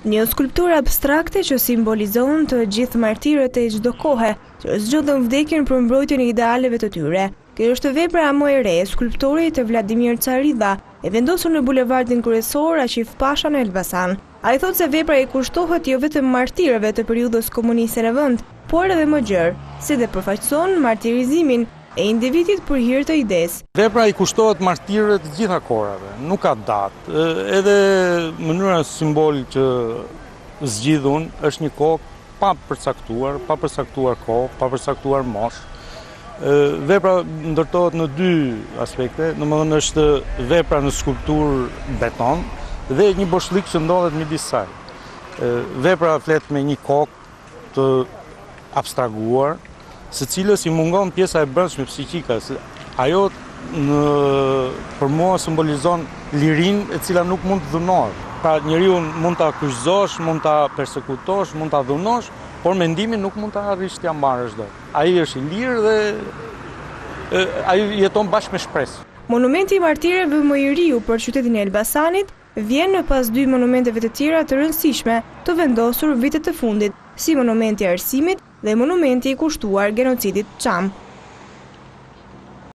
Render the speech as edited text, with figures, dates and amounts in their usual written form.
Një skulpturë abstrakte që simbolizon të gjithë martirët e çdo kohe, që zgjodhen vdekjen për mbrojtjen e idealeve të tyre. Kjo është vepra më e re e skulptorit Vladimir Caridha, e vendosur në bulevardin kryesor Aqif Pasha në Elbasan. Ai thotë se vepra i kushtohet jo vetëm martirëve të periudhës komuniste në vend, por edhe më gjerë, si dhe përfaqëson martirizimin e individit për hir të idesë. Vepra i kushtohet martirëve të gjitha kohërave, nuk ka datë. Edhe mënyra simbol që zgjidhun është një kohë pa përcaktuar kohë, pa përcaktuar moshë. Vepra ndërtohet në dy aspekte, domethënë është vepra në skulpturë beton dhe një boshlik që ndodhet midis saj. Vepra flet me një kokë të abstrahuar, së cilës i mungon pjesa e brendshme psiqike. Ajo për mua simbolizon lirinë e cila nuk mund të dhunohet. Pra njeriu mund ta kryqëzosh, mund ta persekutosh, mund ta dhunosh, por mendimin nuk mund ta arrish t'ia marrësh dot. Ai është i lirë dhe ai jeton bashkë me shpresë. Monumenti i martirëve më i riu për qytetin e Elbasanit vjen në pas dy monumenteve të tjera të rëndësishme të vendosur vitet të fundit, si monumenti i arsimit dhe monumenti i kushtuar genocidit Çam.